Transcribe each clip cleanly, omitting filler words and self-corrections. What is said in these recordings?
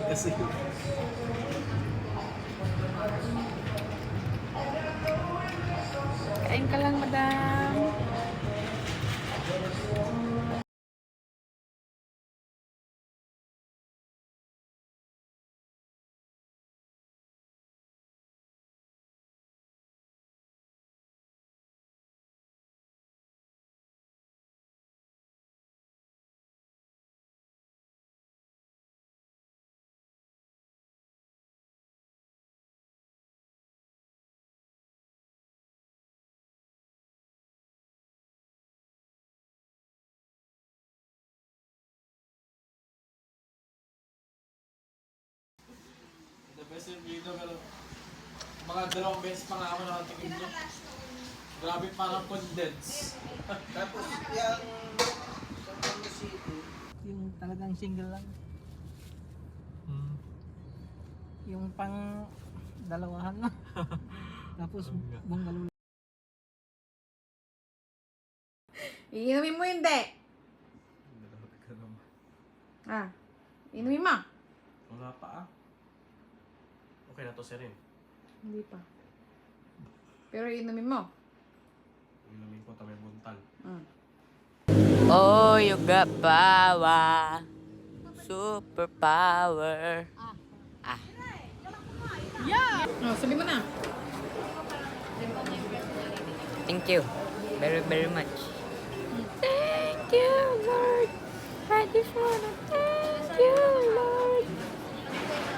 Kasi Kain ka lang, madam. the best yung dito pero mga dalawang beses pa nga ako nakatikim nyo. Grabe parang condense. Tapos yung sa Tondo City, yung talagang single lang. Yung pang dalawahan na. Tapos bungalow. Iinumin mo hindi. Ah, inumin mo. Wala pa ah. Okay na to sir yun. Hindi pa. Pero inumin mo. Inumin ko tamay buntal. Oh, you got power. Superpower. Yeah! Oh, sabi mo na. Thank you. Very, very much. Thank you, Lord. I just wanna thank you, Lord.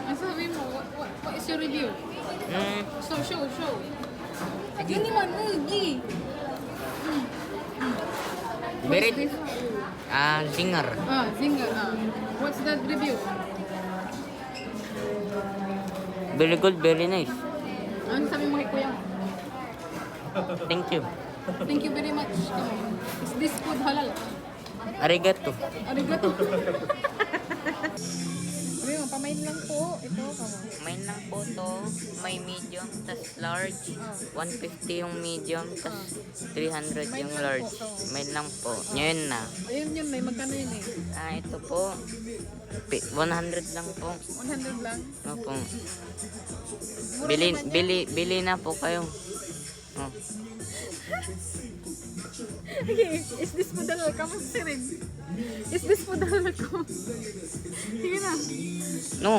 Ang sabi mo, what is your review? So, show. Agi. Hindi man, Ugi. Very, singer. Ah, Zinger. What's that review? Very good, very nice. Ano sabi mo kay kuya mo? Thank you. Thank you very much. Come on. Is this food halal? Arigato. Arigato. Sabi mo, pamain lang po. Ito, come on. May lang po to. May medium, tas large. 150 yung medium, tas 300 yung large. May lang po. Ngayon na. Ayun yun, may magkano yun eh. Ito po. 100 lang po. 100 lang. Opo. Bili na po kayo. Oh. Okay, is this food halal? Come on, Sirin. Is this food halal? Come on. Sige na. No.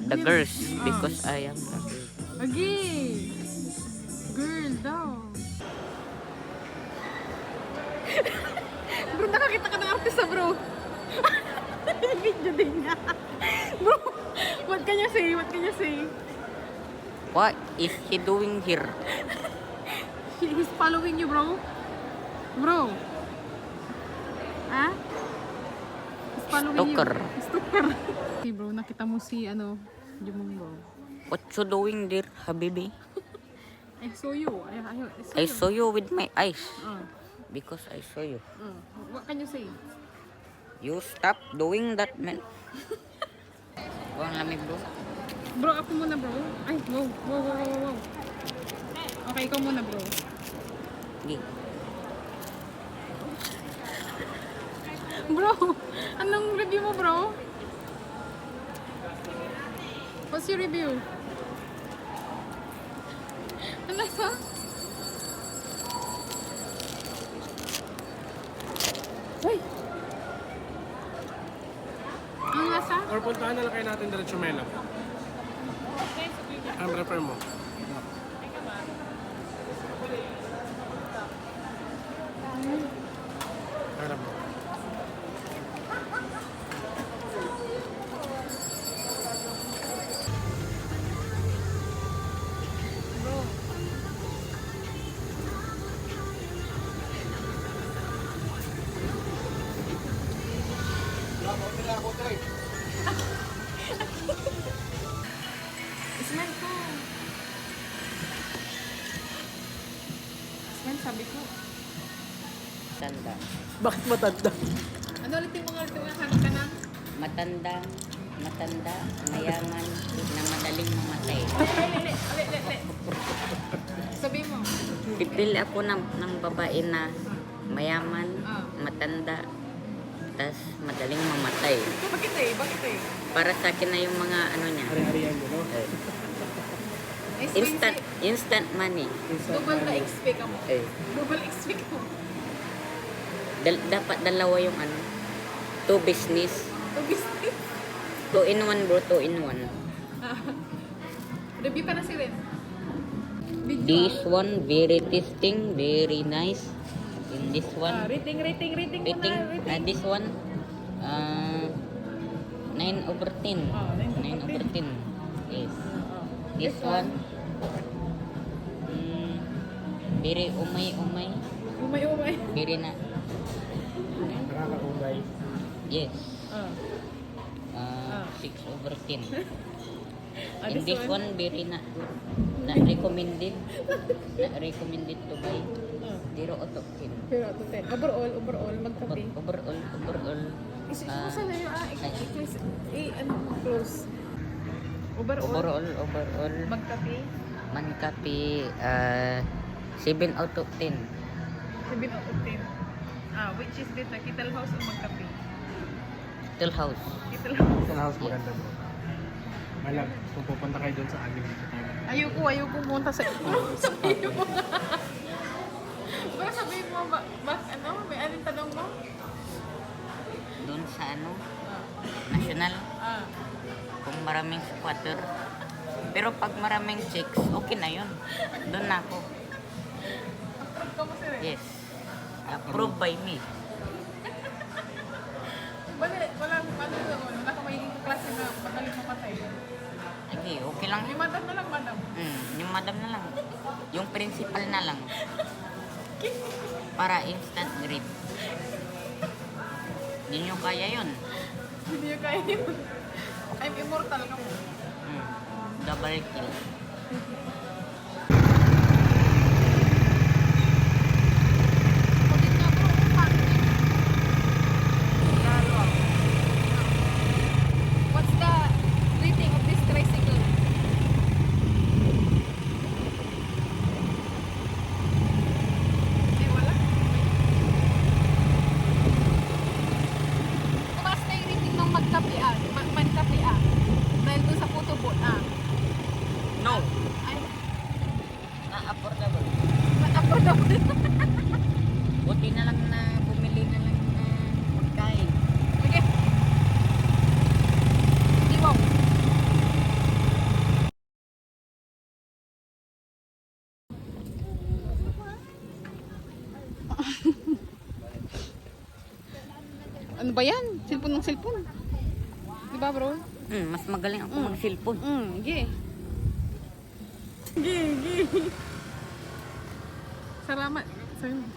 The girls, because I am the girl. Okay. Girl daw. Bro, nakakita ka ng artista, bro. Video din niya. Bro, what can you say? What can you say? What is he doing here? He's following you, bro. Bro. Ha? He's following Stalker. you. Stalker. Okay, bro, nakita mo si, Jumong, bro. What you doing there, Habibi? I saw you. I saw you with my eyes. Uh, Because I saw you. what can you say? You stop doing that, man. Ang lamig, bro. Bro, ako muna, bro. Ay, wow. Okay, ikaw muna, bro. Sige. Bro, anong review mo, bro? What's your review? Ano sa? Uy! Ang lasa? Or puntahan na lang kayo natin diretso Mela. Ang prefer mo. Harap mo. Smell ko. Smell, sabi ko. Matanda. Bakit matanda? Ano ulit yung mga hanap ka na? Matanda, mayaman, na madaling mamatay. Sabi mo. Pipili ako ng babae na mayaman, Ah. matanda, tas madaling mamatay. Bakit eh? Para sa akin na yung mga ano niya. Hari-harian mo, no? Instant money. Double na XP ka mo. Double XP ka mo. Dapat dalawa yung ano. 2 business. To business. 2 in 1 bro, 2 in 1. Review ka na si Ren. Video. This one very tasting, very nice. In this one, Rating mo rating. na. This one, 9 over 10. 9 over 10. Yes. This one, very umay. Umay. Very na. Nakakaumay. Yes. 6 over 10. In this one, very na recommended. Not recommended to buy. 0 out of 10. Pero to 10. Overall, magkape. Overall. Isa na yun, ano mo, close. Overall, magkape. Mankapi, 7 out of 10. 7 out of 10. Which is better, Kittle House o magkape? Little house. Kittle House. Sa house maganda bro. Malam, kung pupunta kayo doon sa anim. Ayoko pumunta sa sabihin mo. Baka sabihin mo, may anong tanong mo? Doon sa ano, national, Ah. kung maraming squatter. Pero pag maraming chicks, okay na yun. Doon na ako. Approve ka mo sir eh. Yes. Approved by me. Walang wala ka magiging klase na madaling mamatay. Okay, okay lang. Yung madam na lang, madam. Yung madam na lang. Yung principal na lang. Para instant grip. Hindi nyo kaya yun. Hindi yung kaya yun. I'm immortal ka mo. Double kill. What's the rating of this tricycle? Ay, wala. Tumaas na yung rating ng magkapian. Mankapian. Dahil doon sa photobot, No. Ay, Affordable. affordable. Buti na lang na bumili na lang na pagkain. Okay. Di wow. Ano ba yan? Cellphone ng cellphone. Di ba bro? Mas magaling ako mag-cellphone. Gi. Salamat.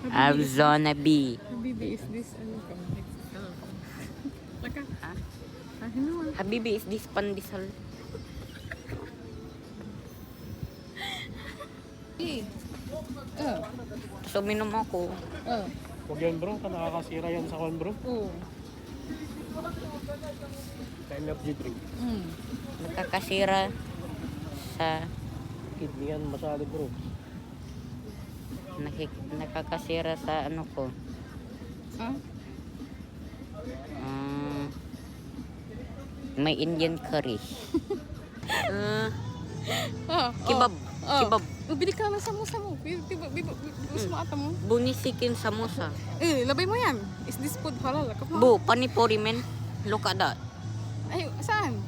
Abzona B. Habibi, is this ano ka? Laka. Ano? Habibi, is this pandesal? So, minom ako. Huwag yan bro, nakakasira yan sa kwan bro. Sa energy drink. Nakakasira sa... Kidney yan masyado bro. Nakakasira sa ano ko. May Indian curry. Kebab. Kebab. Bili ka ng samosa mo. Gusto mo ata mo? Bunisikin samosa. Labay mo yan. Is this food halal? Bu, panipuri men. Look at that. Ay, saan?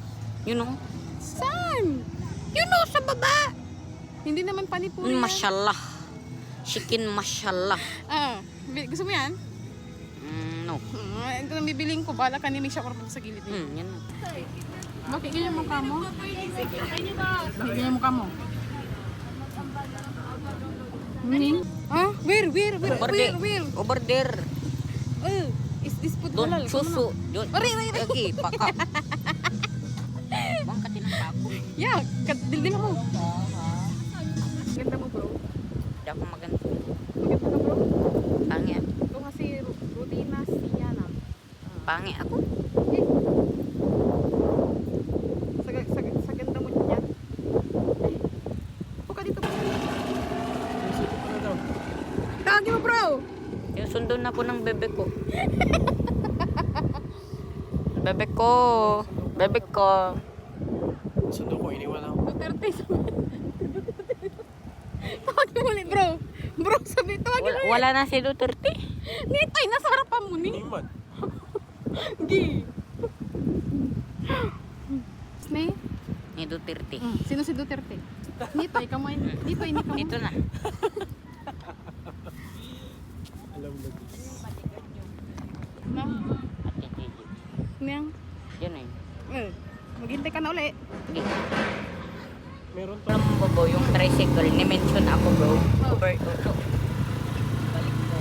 You know? Saan? You know, sa baba. Hindi naman panipuri yan. Mashallah. Chicken mashallah. Gusto mo yan? No. Ito ang bibiling ko. Bala ka ni Misha Korpag sa gilid. Yan na. Bakit ganyan mukha mo? Bakit ganyan mukha mo? Where? Over there. Is this food Don't halal? susu. Aray. Okay, paka. Bang katinang ako. Yeah, dildil mo. Ganda mo bro. Hindi ako maganda. Maganda ka bro. Pangi. Ito kasi Rodina Siana. Pangi ako. Sa ganda mo niyan. Upo ka dito. Ano daw? Tawagin mo bro. Yung sundo na po ng bebe ko. Bebe ko. Bebe ko. Sundo ko, iniwan ako. Duterte sabi. Tawagin mo ulit, bro. Bro, sabi, tawagin mo ulit. Wala na si Duterte. Nitay, nasa harapan mo ni. Iman. Gi. Snay? Ni Duterte. Sino si Duterte? Nitay, kamay. Nitay, ni kamay. Dito na. Alam mo. Nang, Ate Gigi. nang. Yun eh. Maghintay ka na uli. Sige. Meron to. Alam mo ba yung tricycle, ni-mention ako bro. Over, ito. Balik ko.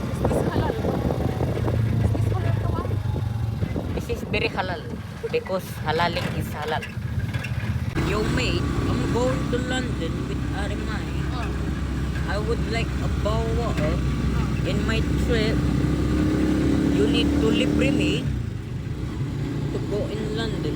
Is this halal? Is this halal to ah? This is very halal. Because halaling is halal. Yo mate, I'm going to London with Arimay. I would like a bawa in my trip. You need to libre me to go in London.